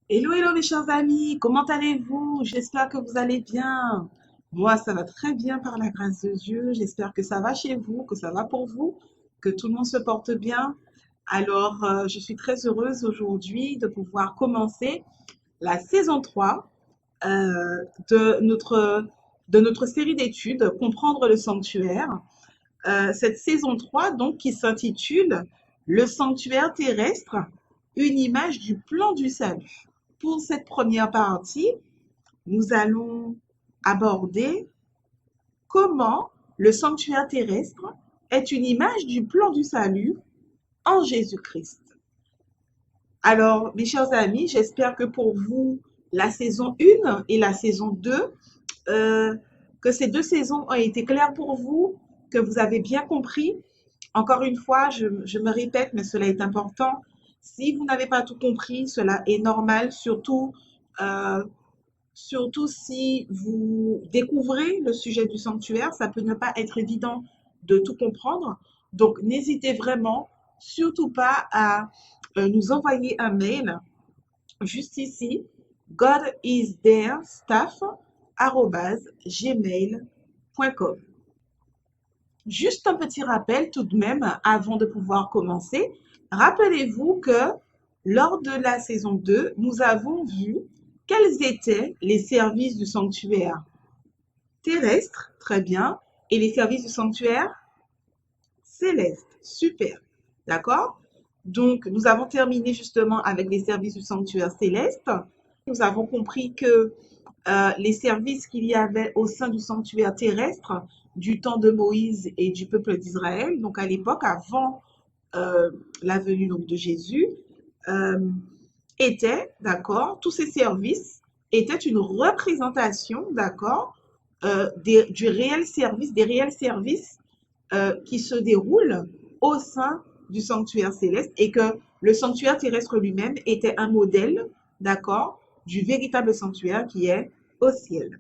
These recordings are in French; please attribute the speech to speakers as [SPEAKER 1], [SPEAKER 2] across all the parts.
[SPEAKER 1] Hello, hello mes chers amis, comment allez-vous? J'espère que vous allez bien. Moi, ça va très bien par la grâce de Dieu. J'espère que ça va chez vous, que ça va pour vous, que tout le monde se porte bien. Alors, je suis très heureuse aujourd'hui de pouvoir commencer la saison 3 de notre série d'études Comprendre le sanctuaire. Cette saison 3 donc, qui s'intitule Le sanctuaire terrestre, une image du plan du salut. Pour cette première partie, nous allons aborder comment le sanctuaire terrestre est une image du plan du salut en Jésus-Christ. Alors, mes chers amis, j'espère que pour vous, la saison 1 et la saison 2, euh, que ces deux saisons ont été claires pour vous, que vous avez bien compris. Encore une fois, je me répète, mais cela est important. Si vous n'avez pas tout compris, cela est normal, euh, surtout si vous découvrez le sujet du sanctuaire, ça peut ne pas être évident de tout comprendre. Donc, n'hésitez vraiment surtout pas à nous envoyer un mail juste ici, godistherestuff@gmail.com. Juste un petit rappel tout de même avant de pouvoir commencer. Rappelez-vous que lors de la saison 2, nous avons vu quels étaient les services du sanctuaire terrestre, très bien, et les services du sanctuaire céleste, super, d'accord? Donc, nous avons terminé justement avec les services du sanctuaire céleste. Nous avons compris que les services qu'il y avait au sein du sanctuaire terrestre du temps de Moïse et du peuple d'Israël, donc à l'époque avant euh, la venue donc, de Jésus, euh, étaient, d'accord, tous ces services étaient une représentation, d'accord, du réel service, des réels services qui se déroulent au sein du sanctuaire céleste et que le sanctuaire terrestre lui-même était un modèle, d'accord, du véritable sanctuaire qui est au ciel.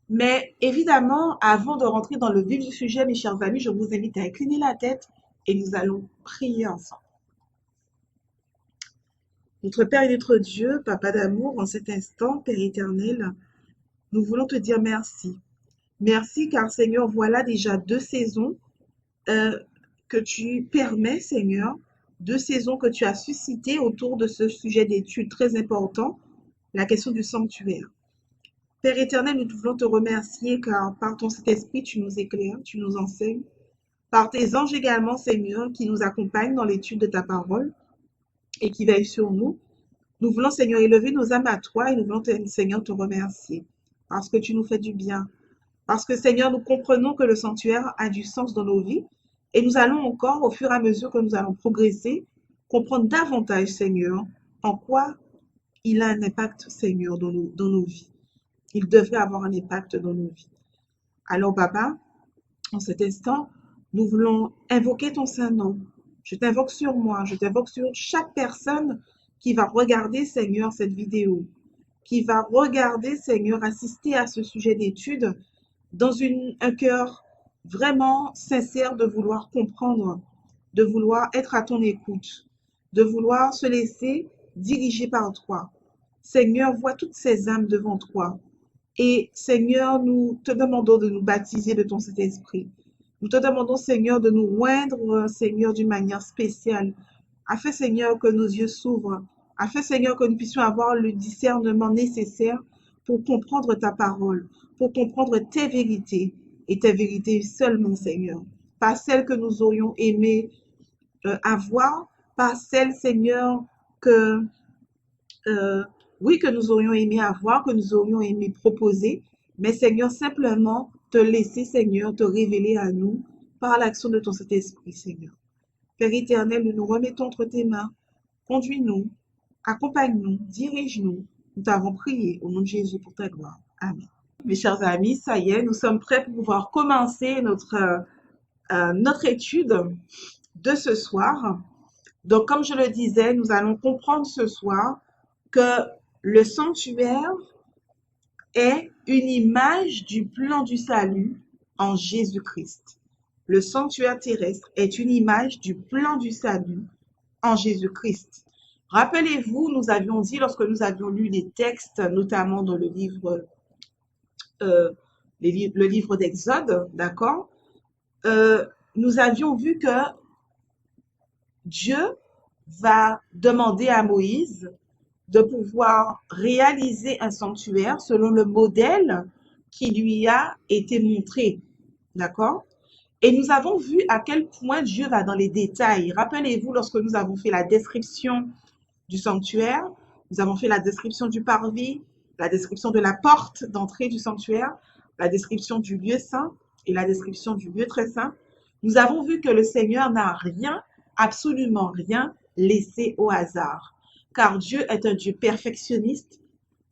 [SPEAKER 1] Mais évidemment, avant de rentrer dans le vif du sujet, mes chers amis, je vous invite à incliner la tête et nous allons prier ensemble. Notre Père et notre Dieu, Papa d'amour, en cet instant, Père éternel, nous voulons te dire merci. Merci car Seigneur, voilà déjà deux saisons euh, que tu permets, Seigneur, deux saisons que tu as suscitées autour de ce sujet d'étude très important, la question du sanctuaire. Père éternel, nous voulons te remercier car par ton Saint-Esprit, tu nous éclaires, tu nous enseignes. Par tes anges également, Seigneur, qui nous accompagnent dans l'étude de ta parole et qui veillent sur nous. Nous voulons, Seigneur, élever nos âmes à toi et nous voulons, Seigneur, te remercier parce que tu nous fais du bien. Parce que, Seigneur, nous comprenons que le sanctuaire a du sens dans nos vies et nous allons encore, au fur et à mesure que nous allons progresser, comprendre davantage, Seigneur, en quoi il a un impact, Seigneur, dans nos vies. Il devrait avoir un impact dans nos vies. Alors, Papa, en cet instant, nous voulons invoquer ton Saint-Nom. Je t'invoque sur moi, je t'invoque sur chaque personne qui va regarder, Seigneur, cette vidéo, qui va regarder, Seigneur, assister à ce sujet d'étude dans un cœur vraiment sincère de vouloir comprendre, de vouloir être à ton écoute, de vouloir se laisser diriger par toi. Seigneur, vois toutes ces âmes devant toi. Et Seigneur, nous te demandons de nous baptiser de ton Saint-Esprit. Nous te demandons, Seigneur, de nous oindre, Seigneur, d'une manière spéciale, afin, Seigneur, que nos yeux s'ouvrent, afin, Seigneur, que nous puissions avoir le discernement nécessaire pour comprendre ta parole, pour comprendre tes vérités, et tes vérités seulement, Seigneur. Pas celles que nous aurions aimé avoir, pas celles, Seigneur, que euh, oui, que nous aurions aimé avoir, que nous aurions aimé proposer, mais Seigneur, simplement te laisser, Seigneur, te révéler à nous par l'action de ton Saint-Esprit, Seigneur. Père éternel, nous nous remettons entre tes mains. Conduis-nous, accompagne-nous, dirige-nous. Nous t'avons prié au nom de Jésus pour ta gloire. Amen. Mes chers amis, ça y est, nous sommes prêts pour pouvoir commencer notre étude de ce soir. Donc, comme je le disais, nous allons comprendre ce soir que le sanctuaire est une image du plan du salut en Jésus-Christ. Le sanctuaire terrestre est une image du plan du salut en Jésus-Christ. Rappelez-vous, nous avions dit lorsque nous avions lu les textes, notamment dans euh, le livre d'Exode, d'accord? Euh, Nous avions vu que Dieu va demander à Moïse de pouvoir réaliser un sanctuaire selon le modèle qui lui a été montré, d'accord? Et nous avons vu à quel point Dieu va dans les détails. Rappelez-vous, lorsque nous avons fait la description du sanctuaire, nous avons fait la description du parvis, la description de la porte d'entrée du sanctuaire, la description du lieu saint et la description du lieu très saint. Nous avons vu que le Seigneur n'a rien, absolument rien, laissé au hasard. Car Dieu est un Dieu perfectionniste.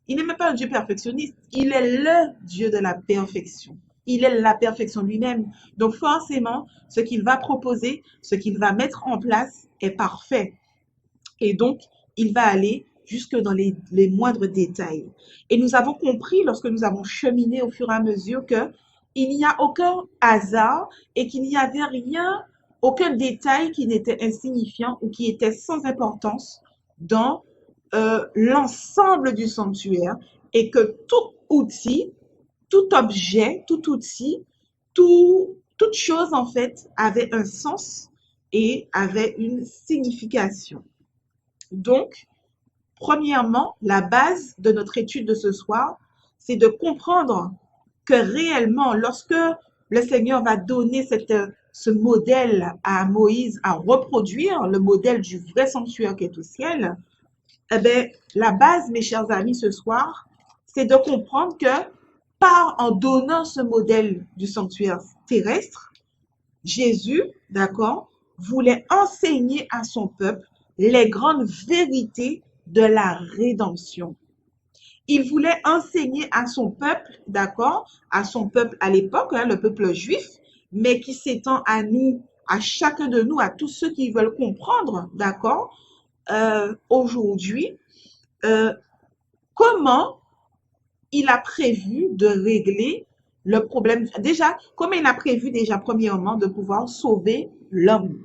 [SPEAKER 1] Il n'est même pas un Dieu perfectionniste, il est le Dieu de la perfection. Il est la perfection lui-même. Donc forcément, ce qu'il va proposer, ce qu'il va mettre en place est parfait. Et donc, il va aller jusque dans les moindres détails. Et nous avons compris, lorsque nous avons cheminé au fur et à mesure, que il n'y a aucun hasard et qu'il n'y avait rien, aucun détail qui n'était insignifiant ou qui était sans importance dans l'ensemble du sanctuaire et que tout outil, tout objet, tout outil, toute chose en fait avait un sens et avait une signification. Donc, premièrement, la base de notre étude de ce soir, c'est de comprendre que réellement, lorsque le Seigneur va donner ce modèle à Moïse à reproduire, le modèle du vrai sanctuaire qui est au ciel, eh bien, la base, mes chers amis, ce soir, c'est de comprendre que en donnant ce modèle du sanctuaire terrestre, Jésus, d'accord, voulait enseigner à son peuple les grandes vérités de la rédemption. Il voulait enseigner à son peuple, d'accord, à son peuple à l'époque, hein, le peuple juif, mais qui s'étend à nous, à chacun de nous, à tous ceux qui veulent comprendre, d'accord, aujourd'hui, euh, comment il a prévu de régler le problème. Déjà, comment il a prévu déjà, premièrement, de pouvoir sauver l'homme,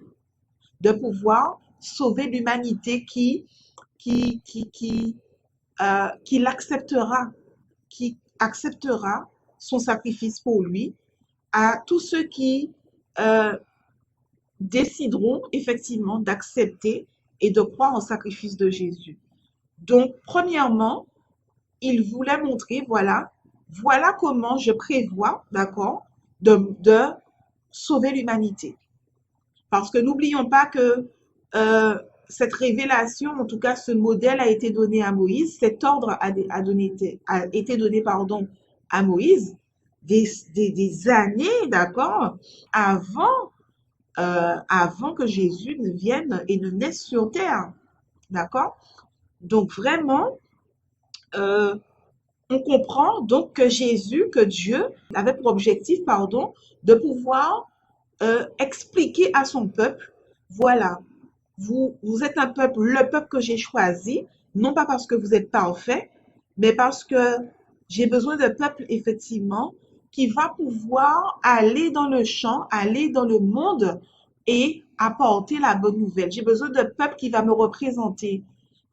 [SPEAKER 1] de pouvoir sauver l'humanité qui l'acceptera, qui acceptera son sacrifice pour lui, à tous ceux qui euh, décideront effectivement d'accepter et de croire au sacrifice de Jésus. Donc, premièrement, il voulait montrer, voilà comment je prévois, d'accord, de sauver l'humanité. Parce que n'oublions pas que euh, cette révélation, en tout cas ce modèle a été donné à Moïse, cet ordre a été donné pardon, à Moïse des années, d'accord, avant, avant que Jésus ne vienne et ne naisse sur terre, d'accord. Donc vraiment, euh, on comprend donc que Jésus, que Dieu avait pour objectif, pardon, de pouvoir expliquer à son peuple, voilà, vous êtes un peuple, le peuple que j'ai choisi, non pas parce que vous êtes parfait, mais parce que j'ai besoin d'un peuple, effectivement, qui va pouvoir aller dans le champ, aller dans le monde et apporter la bonne nouvelle. J'ai besoin d'un peuple qui va me représenter,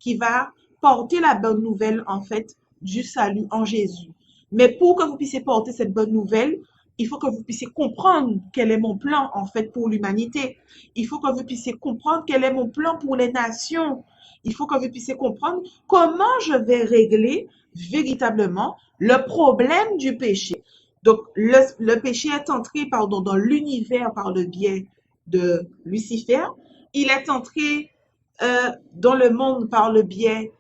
[SPEAKER 1] qui va porter la bonne nouvelle, en fait, du salut en Jésus. Mais pour que vous puissiez porter cette bonne nouvelle, il faut que vous puissiez comprendre quel est mon plan, en fait, pour l'humanité. Il faut que vous puissiez comprendre quel est mon plan pour les nations. Il faut que vous puissiez comprendre comment je vais régler véritablement le problème du péché. Donc, le péché est entré, pardon, dans l'univers par le biais de Lucifer. Il est entré dans le monde par le biais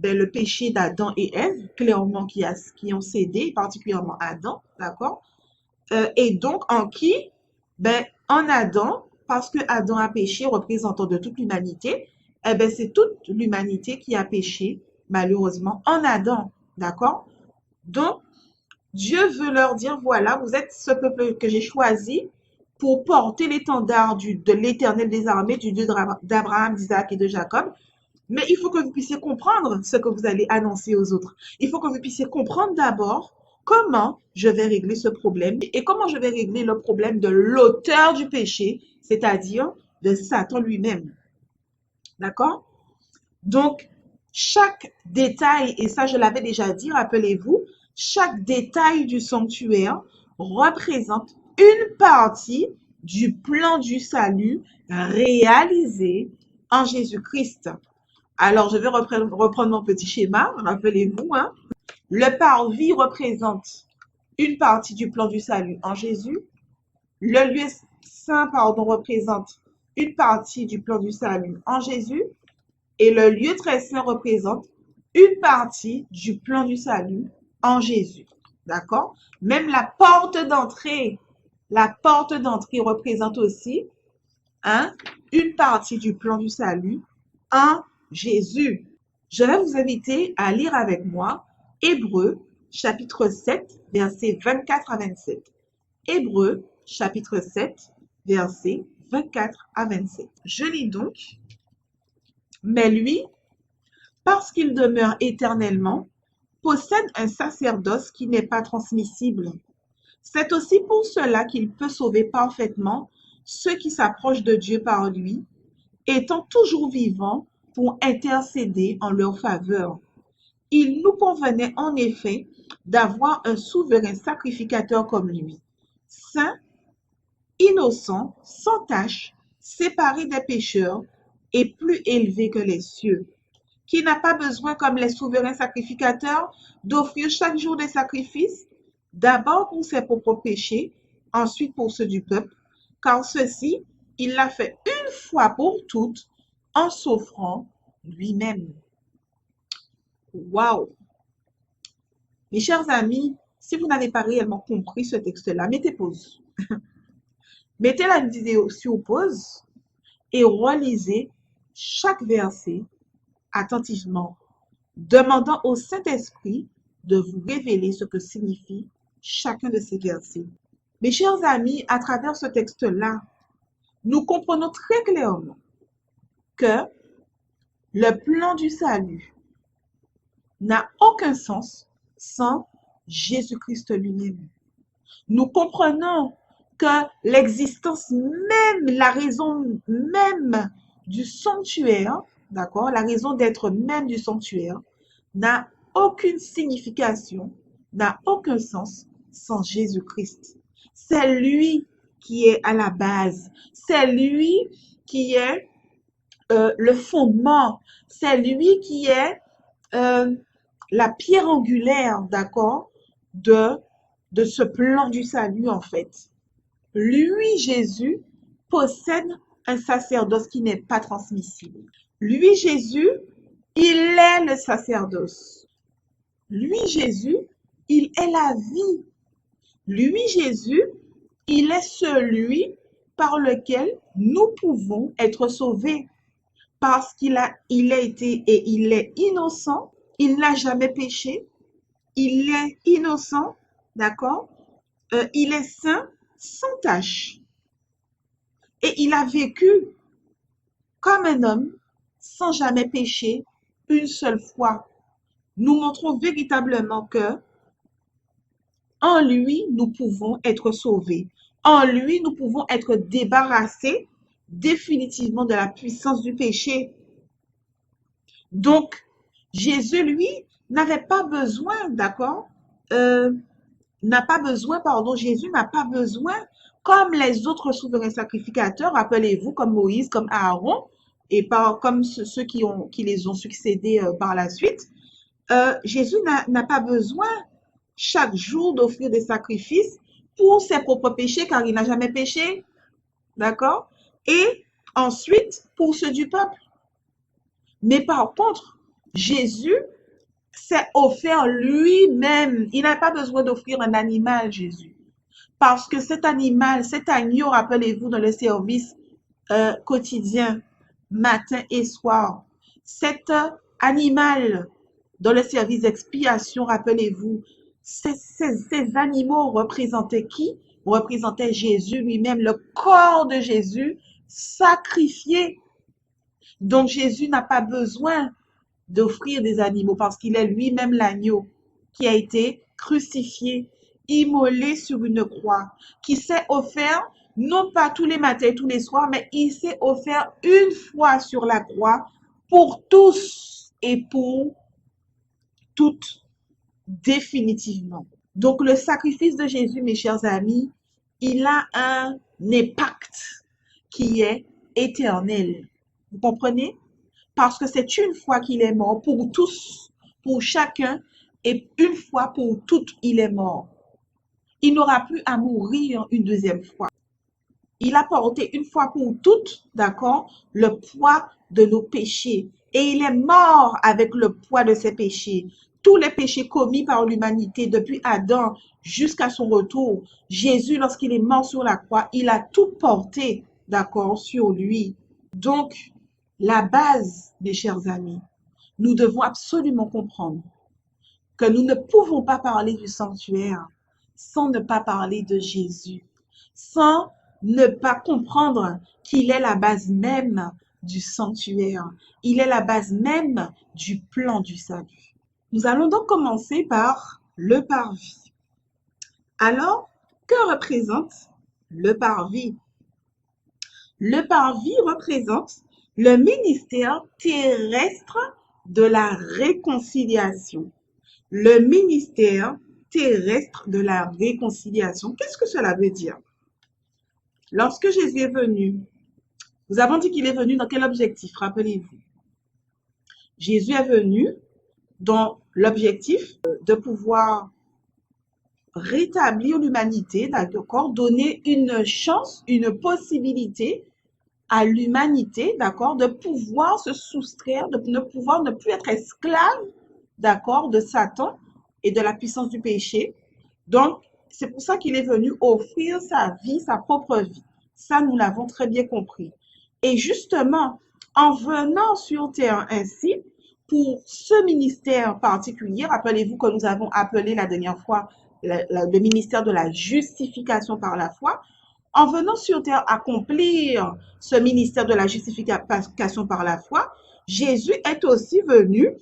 [SPEAKER 1] le péché d'Adam et Ève, clairement qui ont cédé, particulièrement Adam, d'accord? Et donc, en qui? En Adam, parce que Adam a péché, représentant de toute l'humanité, eh ben, c'est toute l'humanité qui a péché, malheureusement, en Adam, d'accord? Donc, Dieu veut leur dire, voilà, vous êtes ce peuple que j'ai choisi pour porter l'étendard de l'Éternel des armées, du Dieu d'Abraham, d'Isaac et de Jacob. Mais il faut que vous puissiez comprendre ce que vous allez annoncer aux autres. Il faut que vous puissiez comprendre d'abord comment je vais régler ce problème et comment je vais régler le problème de l'auteur du péché, c'est-à-dire de Satan lui-même. D'accord? Donc, chaque détail, et ça je l'avais déjà dit, rappelez-vous, chaque détail du sanctuaire représente une partie du plan du salut réalisé en Jésus-Christ. Alors, je vais reprendre mon petit schéma, rappelez-vous, hein. Le parvis représente une partie du plan du salut en Jésus. Le lieu saint, pardon, représente une partie du plan du salut en Jésus. Et le lieu très saint représente une partie du plan du salut en Jésus. D'accord? Même la porte d'entrée représente aussi, hein, une partie du plan du salut en Jésus. Je vais vous inviter à lire avec moi Hébreux chapitre 7, versets 24 à 27. Hébreux chapitre 7, versets 24 à 27. Je lis donc, mais lui, parce qu'il demeure éternellement, possède un sacerdoce qui n'est pas transmissible. C'est aussi pour cela qu'il peut sauver parfaitement ceux qui s'approchent de Dieu par lui, étant toujours vivant pour intercéder en leur faveur. Il nous convenait en effet d'avoir un souverain sacrificateur comme lui, saint, innocent, sans tache, séparé des pécheurs et plus élevé que les cieux, qui n'a pas besoin, comme les souverains sacrificateurs, d'offrir chaque jour des sacrifices, d'abord pour ses propres péchés, ensuite pour ceux du peuple, car ceci, il l'a fait une fois pour toutes en s'offrant lui-même. Waouh! Mes chers amis, si vous n'avez pas réellement compris ce texte-là, mettez pause. Mettez la vidéo sur pause et relisez chaque verset attentivement, demandant au Saint-Esprit de vous révéler ce que signifie chacun de ces versets. Mes chers amis, à travers ce texte-là, nous comprenons très clairement que le plan du salut n'a aucun sens sans Jésus-Christ lui-même. Nous comprenons que l'existence même, la raison même du sanctuaire, d'accord, la raison d'être même du sanctuaire, n'a aucune signification, n'a aucun sens sans Jésus-Christ. C'est lui qui est à la base, c'est lui qui est le fondement, c'est lui qui est euh, la pierre angulaire, d'accord, de, de ce plan du salut en fait. Lui, Jésus, possède un sacerdoce qui n'est pas transmissible. Lui, Jésus, il est le sacerdoce. Lui, Jésus, il est la vie. Lui, Jésus, il est celui par lequel nous pouvons être sauvés. Parce il a été et il est innocent, il n'a jamais péché, il est innocent, d'accord? Il est saint, sans tache. Et il a vécu comme un homme, sans jamais pécher, une seule fois. Nous montrons véritablement que en lui, nous pouvons être sauvés. En lui, nous pouvons être débarrassés définitivement de la puissance du péché. Donc, Jésus, lui, n'avait pas besoin, d'accord, euh, n'a pas besoin, pardon, Jésus n'a pas besoin, comme les autres souverains sacrificateurs, rappelez-vous, comme Moïse, comme Aaron, et comme ceux qui les ont succédés par la suite, Jésus n'a pas besoin chaque jour d'offrir des sacrifices pour ses propres péchés, car il n'a jamais péché, d'accord? Et ensuite, pour ceux du peuple. Mais par contre, Jésus s'est offert lui-même. Il n'a pas besoin d'offrir un animal, Jésus. Parce que cet animal, cet agneau, rappelez-vous, dans le service quotidien, matin et soir, cet animal dans le service d'expiation, rappelez-vous, ces animaux représentaient qui? Représentaient Jésus lui-même, le corps de Jésus sacrifié. Donc Jésus n'a pas besoin d'offrir des animaux parce qu'il est lui-même l'agneau qui a été crucifié, immolé sur une croix, qui s'est offert non pas tous les matins et tous les soirs, mais il s'est offert une fois sur la croix pour tous et pour toutes, définitivement. Donc, le sacrifice de Jésus, mes chers amis, il a un impact qui est éternel. Vous comprenez? Parce que c'est une fois qu'il est mort pour tous, pour chacun, et une fois pour toutes, il est mort. Il n'aura plus à mourir une deuxième fois. Il a porté une fois pour toutes, d'accord, le poids de nos péchés. Et il est mort avec le poids de ses péchés. Tous les péchés commis par l'humanité depuis Adam jusqu'à son retour, Jésus, lorsqu'il est mort sur la croix, il a tout porté, d'accord, sur lui. Donc, la base, mes chers amis, nous devons absolument comprendre que nous ne pouvons pas parler du sanctuaire sans ne pas parler de Jésus, sans ne pas comprendre qu'il est la base même du sanctuaire. Il est la base même du plan du salut. Nous allons donc commencer par le parvis. Alors, que représente le parvis? Le parvis représente le ministère terrestre de la réconciliation. Le ministère terrestre de la réconciliation. Qu'est-ce que cela veut dire? Lorsque Jésus est venu, nous avons dit qu'il est venu dans quel objectif? Rappelez-vous. Jésus est venu dans l'objectif de pouvoir rétablir l'humanité, d'accord, donner une chance, une possibilité à l'humanité, d'accord, de pouvoir se soustraire, de pouvoir ne plus être esclave, d'accord, de Satan et de la puissance du péché. Donc, c'est pour ça qu'il est venu offrir sa vie, sa propre vie. Ça, nous l'avons très bien compris. Et justement, en venant sur terre ainsi, pour ce ministère particulier, rappelez-vous que nous avons appelé la dernière fois le ministère de la justification par la foi, en venant sur terre accomplir ce ministère de la justification par la foi, Jésus est aussi venu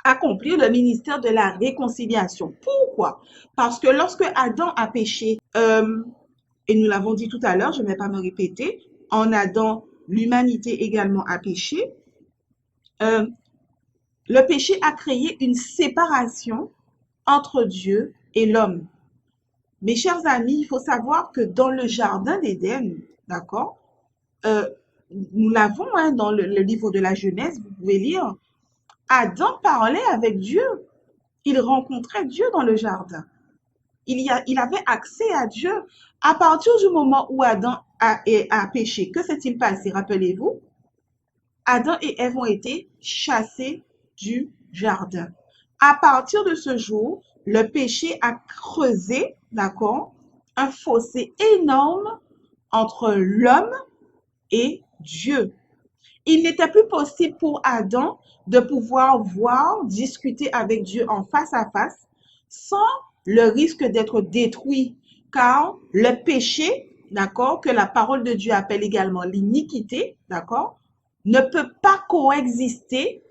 [SPEAKER 1] accomplir le ministère de la réconciliation. Pourquoi? Parce que lorsque Adam a péché, et nous l'avons dit tout à l'heure, je ne vais pas me répéter, en Adam, l'humanité également a péché, le péché a créé une séparation entre Dieu et l'homme. Mes chers amis, il faut savoir que dans le jardin d'Éden, d'accord, nous l'avons dans le livre de la Genèse, vous pouvez lire, Adam parlait avec Dieu. Il rencontrait Dieu dans le jardin. Il avait accès à Dieu. À partir du moment où Adam a péché, que s'est-il passé? Rappelez-vous, Adam et Ève ont été chassés du jardin. À partir de ce jour, le péché a creusé, d'accord, un fossé énorme entre l'homme et Dieu. Il n'était plus possible pour Adam de pouvoir voir, discuter avec Dieu en face à face sans le risque d'être détruit, car le péché, d'accord, que la parole de Dieu appelle également l'iniquité, d'accord, ne peut pas coexister,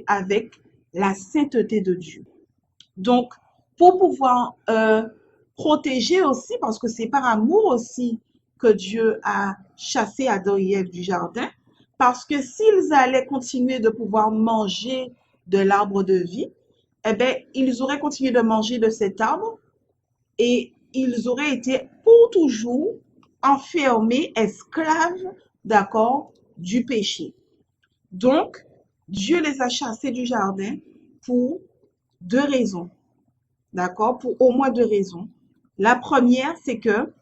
[SPEAKER 1] avec la sainteté de Dieu. Donc, pour pouvoir protéger aussi, parce que c'est par amour aussi que Dieu a chassé Adam et Ève du jardin, parce que s'ils allaient continuer de pouvoir manger de l'arbre de vie, eh bien, ils auraient continué de manger de cet arbre et ils auraient été pour toujours enfermés, esclaves, d'accord, du péché. Donc, Dieu les a chassés du jardin pour deux raisons, d'accord, pour au moins deux raisons. La première, c'est que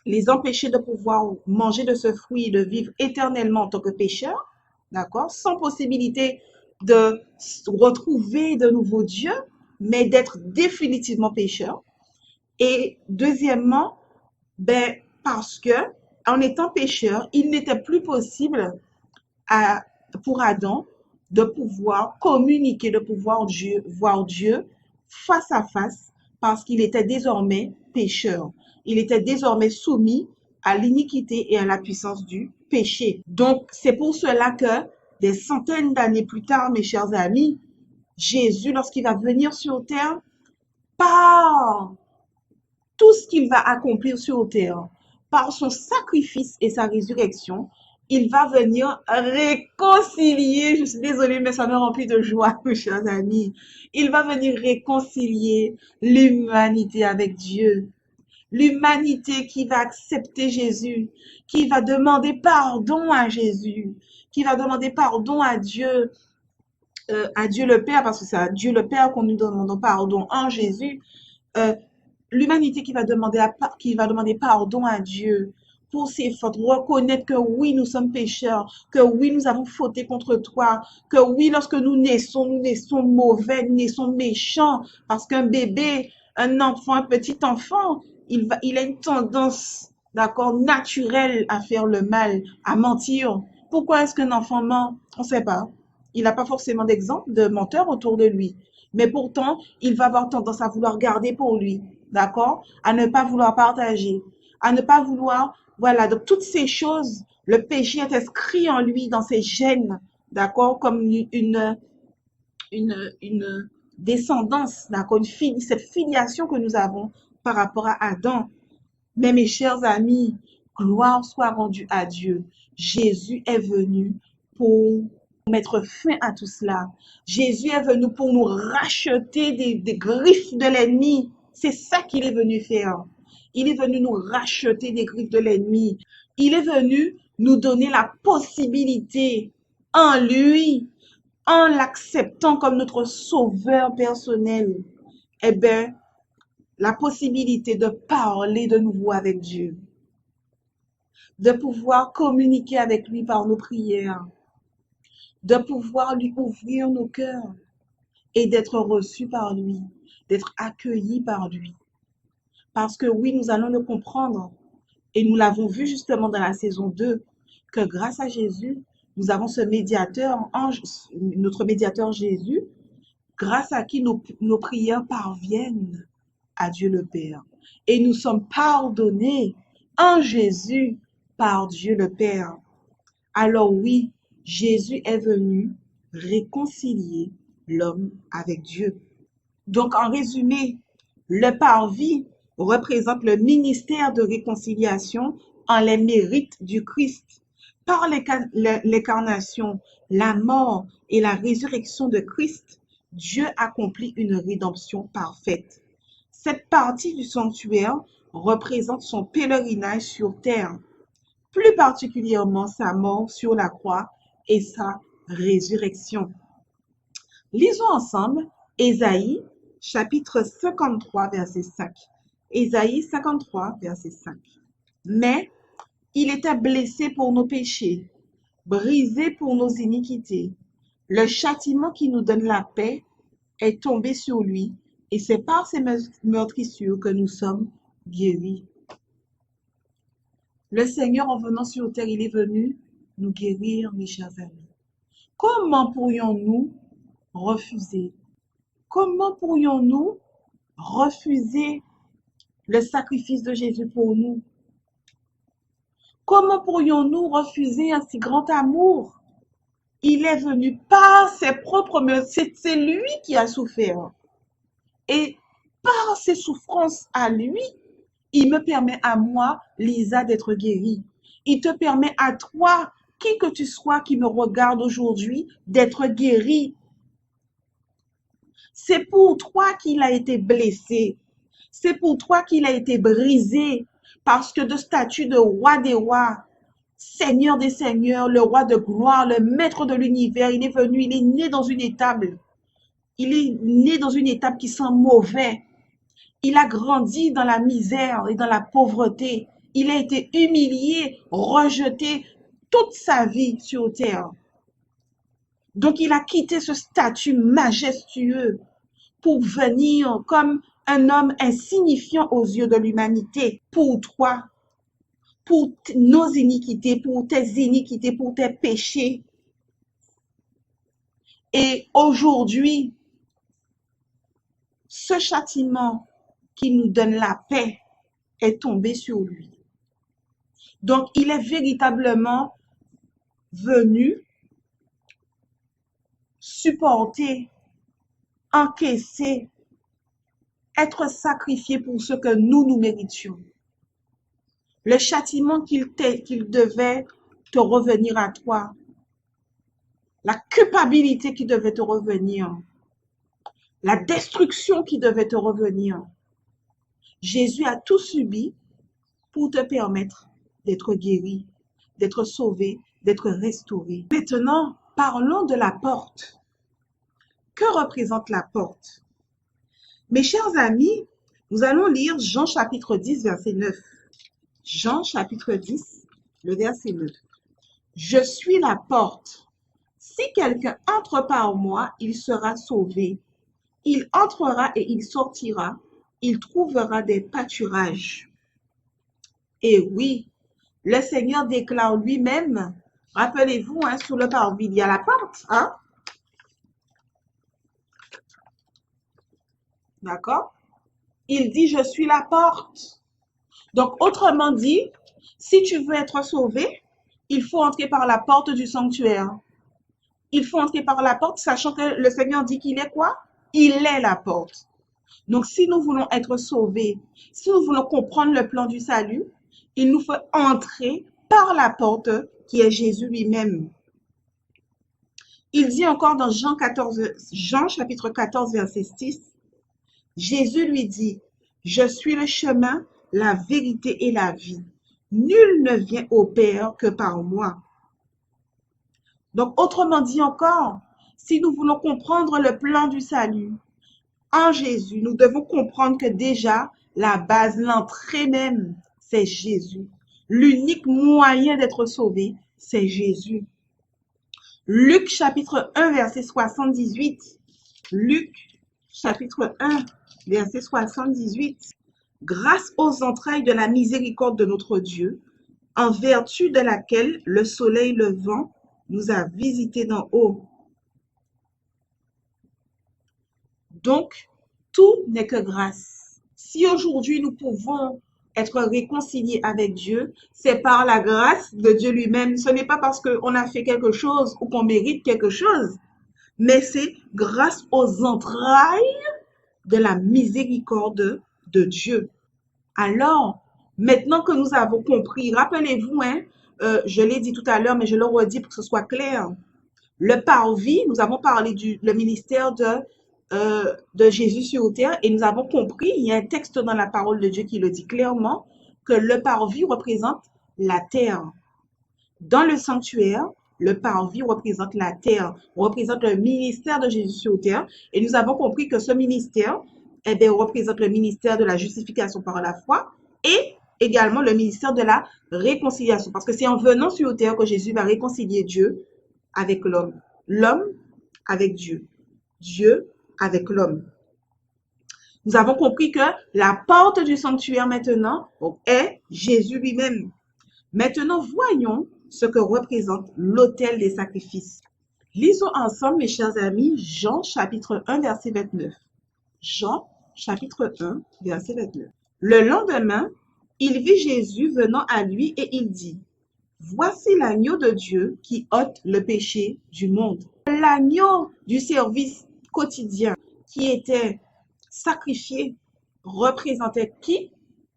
[SPEAKER 1] les empêcher de pouvoir manger de ce fruit et de vivre éternellement en tant que pécheurs, d'accord, sans possibilité de retrouver de nouveau Dieu, mais d'être définitivement pécheurs. Et deuxièmement, ben, parce que en étant pécheur, il n'était plus possible pour Adam de pouvoir communiquer, de pouvoir voir Dieu face à face, parce qu'il était désormais pécheur. Il était désormais soumis à l'iniquité et à la puissance du péché. Donc, c'est pour cela que des centaines d'années plus tard, mes chers amis, Jésus, lorsqu'il va venir sur terre, par tout ce qu'il va accomplir sur terre, par son sacrifice et sa résurrection, Il va venir réconcilier, je suis désolée, mais ça me remplit de joie, mes chers amis. Il va venir réconcilier l'humanité avec Dieu. L'humanité qui va accepter Jésus, qui va demander pardon à Jésus, qui va demander pardon à Dieu le Père, parce que c'est à Dieu le Père qu'on nous demande pardon en Jésus. Euh, L'humanité qui va demander pardon à Dieu pour ses fautes, reconnaître que oui, nous sommes pécheurs, que oui, nous avons fauté contre toi, que oui, lorsque nous naissons mauvais, nous naissons méchants, parce qu'un bébé, un enfant, un petit enfant, il a une tendance, d'accord, naturelle à faire le mal, à mentir. Pourquoi est-ce qu'un enfant ment? On ne sait pas. Il n'a pas forcément d'exemple de menteur autour de lui. Mais pourtant, il va avoir tendance à vouloir garder pour lui, d'accord? À ne pas vouloir partager, à ne pas vouloir, voilà. Donc, toutes ces choses, le péché est inscrit en lui, dans ses gènes, d'accord? Comme une descendance, d'accord? Cette filiation que nous avons par rapport à Adam. Mais mes chers amis, gloire soit rendue à Dieu. Jésus est venu pour mettre fin à tout cela. Jésus est venu pour nous racheter des griffes de l'ennemi. C'est ça qu'il est venu faire. Il est venu nous racheter des griffes de l'ennemi. Il est venu nous donner la possibilité en lui, en l'acceptant comme notre sauveur personnel, eh bien, la possibilité de parler de nouveau avec Dieu, de pouvoir communiquer avec lui par nos prières, de pouvoir lui ouvrir nos cœurs et d'être reçus par lui, d'être accueillis par lui. Parce que oui, nous allons le comprendre et nous l'avons vu justement dans la saison 2, que grâce à Jésus, nous avons ce médiateur, notre médiateur Jésus, grâce à qui nos prières parviennent à Dieu le Père. Et nous sommes pardonnés en Jésus par Dieu le Père. Alors oui, Jésus est venu réconcilier l'homme avec Dieu. Donc en résumé, le parvis représente le ministère de réconciliation en les mérites du Christ. Par l'incarnation, la mort et la résurrection de Christ, Dieu accomplit une rédemption parfaite. Cette partie du sanctuaire représente son pèlerinage sur terre, plus particulièrement sa mort sur la croix et sa résurrection. Lisons ensemble Ésaïe chapitre 53 verset 5. Ésaïe 53 verset 5. Mais il était blessé pour nos péchés, brisé pour nos iniquités. Le châtiment qui nous donne la paix est tombé sur lui, et c'est par ses meurtrissures que nous sommes guéris. Le Seigneur, en venant sur terre, il est venu nous guérir, mes chers amis. Comment pourrions-nous refuser? Comment pourrions-nous refuser le sacrifice de Jésus pour nous? Comment pourrions-nous refuser un si grand amour? Il est venu par ses propres mains. C'est lui qui a souffert. Et par ses souffrances à lui, il me permet à moi, Lisa, d'être guérie. Il te permet à toi, qui que tu sois qui me regarde aujourd'hui, d'être guéri. C'est pour toi qu'il a été blessé. C'est pour toi qu'il a été brisé. Parce que de statut de roi des rois, Seigneur des seigneurs, le roi de gloire, le maître de l'univers, il est venu, il est né dans une étable. Il est né dans une étape qui sent mauvais. Il a grandi dans la misère et dans la pauvreté. Il a été humilié, rejeté toute sa vie sur terre. Donc il a quitté ce statut majestueux pour venir comme un homme insignifiant aux yeux de l'humanité pour toi, pour nos iniquités, pour tes péchés. Et aujourd'hui, ce châtiment qui nous donne la paix est tombé sur lui. Donc, il est véritablement venu supporter, encaisser, être sacrifié pour ce que nous méritions. Le châtiment qu'il devait te revenir à toi, la culpabilité qui devait te revenir, la destruction qui devait te revenir. Jésus a tout subi pour te permettre d'être guéri, d'être sauvé, d'être restauré. Maintenant, parlons de la porte. Que représente la porte? Mes chers amis, nous allons lire Jean chapitre 10, verset 9. Jean chapitre 10, le verset 9. Je suis la porte. Si quelqu'un entre par moi, il sera sauvé. Il entrera et il sortira. Il trouvera des pâturages. Et oui, le Seigneur déclare lui-même, rappelez-vous, hein, sous le parvis, il y a la porte, hein? D'accord? Il dit, je suis la porte. Donc, autrement dit, si tu veux être sauvé, il faut entrer par la porte du sanctuaire. Il faut entrer par la porte, sachant que le Seigneur dit qu'il est quoi? Il est la porte. Donc, si nous voulons être sauvés, si nous voulons comprendre le plan du salut, il nous faut entrer par la porte qui est Jésus lui-même. Il dit encore dans Jean chapitre 14, verset 6, Jésus lui dit, je suis le chemin, la vérité et la vie. Nul ne vient au Père que par moi. Donc, autrement dit encore, si nous voulons comprendre le plan du salut en Jésus, nous devons comprendre que déjà, la base, l'entrée même, c'est Jésus. L'unique moyen d'être sauvé, c'est Jésus. Luc chapitre 1, verset 78. Luc chapitre 1, verset 78. Grâce aux entrailles de la miséricorde de notre Dieu, en vertu de laquelle le soleil levant nous a visités d'en haut. Donc, tout n'est que grâce. Si aujourd'hui nous pouvons être réconciliés avec Dieu, c'est par la grâce de Dieu lui-même. Ce n'est pas parce qu'on a fait quelque chose ou qu'on mérite quelque chose, mais c'est grâce aux entrailles de la miséricorde de Dieu. Alors, maintenant que nous avons compris, rappelez-vous, hein, je l'ai dit tout à l'heure, mais je le redis pour que ce soit clair. Le parvis, nous avons parlé du ministère de Jésus sur terre et nous avons compris, il y a un texte dans la parole de Dieu qui le dit clairement, que le parvis représente la terre. Dans le sanctuaire, le parvis représente la terre, représente le ministère de Jésus sur terre. Et nous avons compris que ce ministère, eh bien, représente le ministère de la justification par la foi et également le ministère de la réconciliation. Parce que c'est en venant sur terre que Jésus va réconcilier Dieu avec l'homme, l'homme avec Dieu, Dieu avec l'homme. Nous avons compris que la porte du sanctuaire maintenant est Jésus lui-même. Maintenant, voyons ce que représente l'autel des sacrifices. Lisons ensemble, mes chers amis, Jean chapitre 1, verset 29. Jean chapitre 1, verset 29. Le lendemain, il vit Jésus venant à lui et il dit, voici l'agneau de Dieu qui ôte le péché du monde. L'agneau du service quotidien qui était sacrifié représentait qui?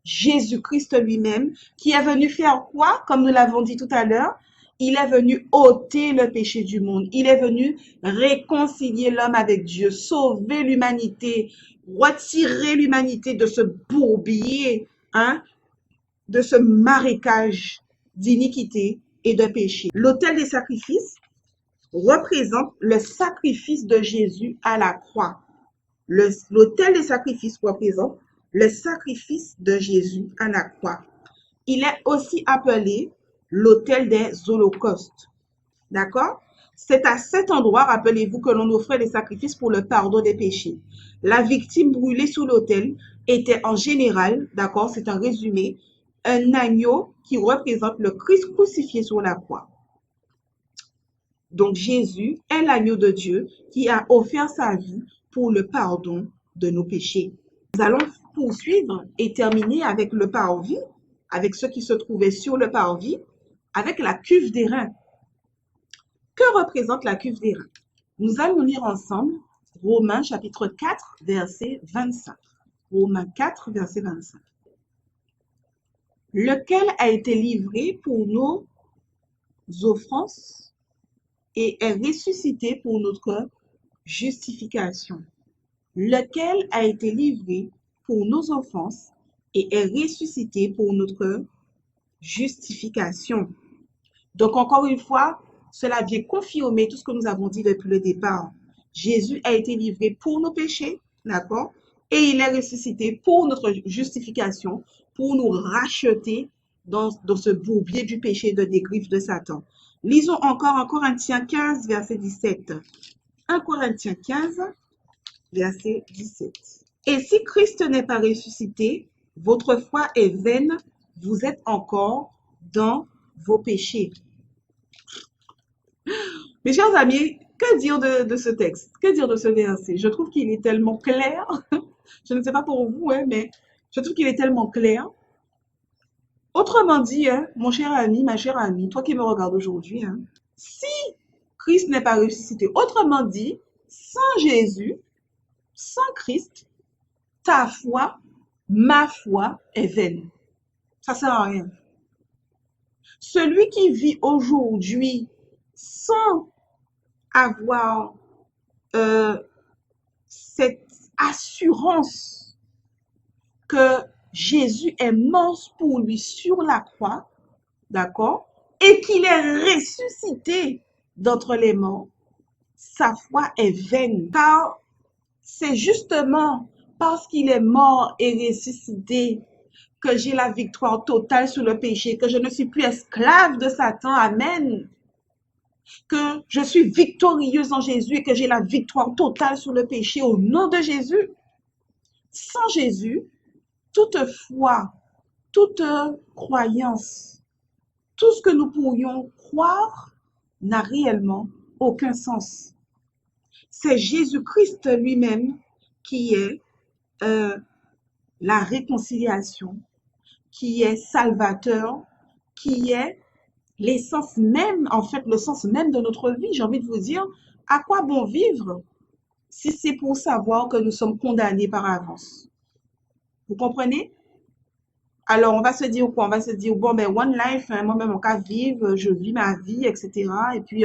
[SPEAKER 1] Jésus-Christ lui-même, qui est venu faire quoi? Comme nous l'avons dit tout à l'heure, il est venu ôter le péché du monde. Il est venu réconcilier l'homme avec Dieu, sauver l'humanité, retirer l'humanité de ce bourbier, hein, de ce marécage d'iniquité et de péché. L'autel des sacrifices représente le sacrifice de Jésus à la croix. L'autel des sacrifices représente le sacrifice de Jésus à la croix. Il est aussi appelé l'autel des holocaustes. D'accord? C'est à cet endroit, rappelez-vous, que l'on offrait les sacrifices pour le pardon des péchés. La victime brûlée sous l'autel était en général, d'accord, c'est un résumé, un agneau qui représente le Christ crucifié sur la croix. Donc Jésus est l'agneau de Dieu qui a offert sa vie pour le pardon de nos péchés. Nous allons poursuivre et terminer avec le parvis, avec ce qui se trouvait sur le parvis, avec la cuve d'airain. Que représente la cuve d'airain? Nous allons lire ensemble Romains chapitre 4, verset 25. Romains 4, verset 25. Lequel a été livré pour nos offenses et est ressuscité pour notre justification, lequel a été livré pour nos offenses et est ressuscité pour notre justification. Donc, encore une fois, cela vient confirmer tout ce que nous avons dit depuis le départ. Jésus a été livré pour nos péchés, d'accord? Et il est ressuscité pour notre justification, pour nous racheter dans ce bourbier du péché des griffes de Satan. Lisons encore en Corinthiens 15, verset 17. 1 Corinthiens 15, verset 17. Et si Christ n'est pas ressuscité, votre foi est vaine, vous êtes encore dans vos péchés. Mes chers amis, que dire de ce texte? Que dire de ce verset? Je trouve qu'il est tellement clair. Je ne sais pas pour vous, hein, mais je trouve qu'il est tellement clair. Autrement dit, hein, mon cher ami, ma chère amie, toi qui me regardes aujourd'hui, hein, si Christ n'est pas ressuscité, autrement dit, sans Jésus, sans Christ, ta foi, ma foi est vaine. Ça ne sert à rien. Celui qui vit aujourd'hui sans avoir cette assurance que Jésus est mort pour lui sur la croix, d'accord, et qu'il est ressuscité d'entre les morts, sa foi est vaine. Car c'est justement parce qu'il est mort et ressuscité que j'ai la victoire totale sur le péché, que je ne suis plus esclave de Satan. Amen. Que je suis victorieuse en Jésus et que j'ai la victoire totale sur le péché au nom de Jésus. Sans Jésus, toute foi, toute croyance, tout ce que nous pourrions croire n'a réellement aucun sens. C'est Jésus-Christ lui-même qui est la réconciliation, qui est salvateur, qui est l'essence même, en fait, le sens même de notre vie. J'ai envie de vous dire, à quoi bon vivre si c'est pour savoir que nous sommes condamnés par avance? Vous comprenez? Alors, on va se dire quoi? On va se dire, bon, ben, one life, hein, moi-même, mon cas, vivre, je vis ma vie, etc. Et puis,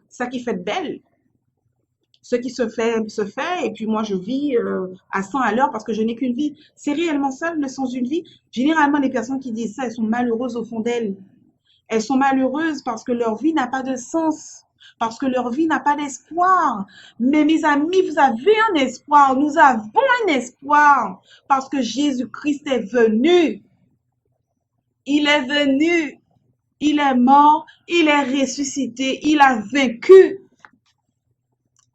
[SPEAKER 1] ça qui fait de belle. Ce qui se fait, et puis moi, je vis à 100 à l'heure parce que je n'ai qu'une vie. C'est réellement ça, le sens d'une vie? Généralement, les personnes qui disent ça, elles sont malheureuses au fond d'elles. Elles sont malheureuses parce que leur vie n'a pas de sens, parce que leur vie n'a pas d'espoir. Mais mes amis, vous avez un espoir, nous avons un espoir, parce que Jésus-Christ est venu. Il est venu, il est mort, il est ressuscité, il a vaincu.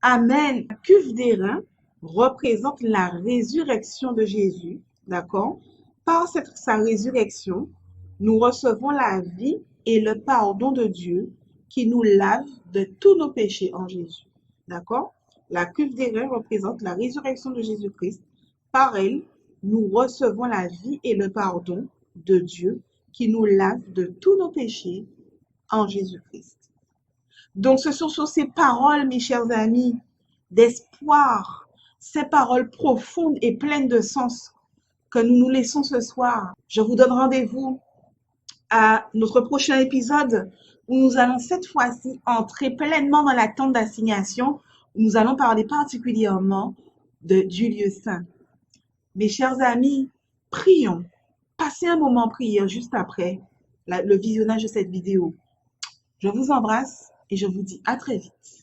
[SPEAKER 1] Amen. La cuve d'airain représente la résurrection de Jésus, d'accord? Par sa résurrection, nous recevons la vie et le pardon de Dieu qui nous lave de tous nos péchés en Jésus, d'accord? La cuve d'airain représente la résurrection de Jésus-Christ. Par elle, nous recevons la vie et le pardon de Dieu qui nous lave de tous nos péchés en Jésus-Christ. Donc, ce sont sur ces paroles, mes chers amis, d'espoir, ces paroles profondes et pleines de sens que nous nous laissons ce soir. Je vous donne rendez-vous à notre prochain épisode où nous allons cette fois-ci entrer pleinement dans la tente d'assignation, où nous allons parler particulièrement du lieu saint. Mes chers amis, prions. Passez un moment prière juste après le visionnage de cette vidéo. Je vous embrasse et je vous dis à très vite.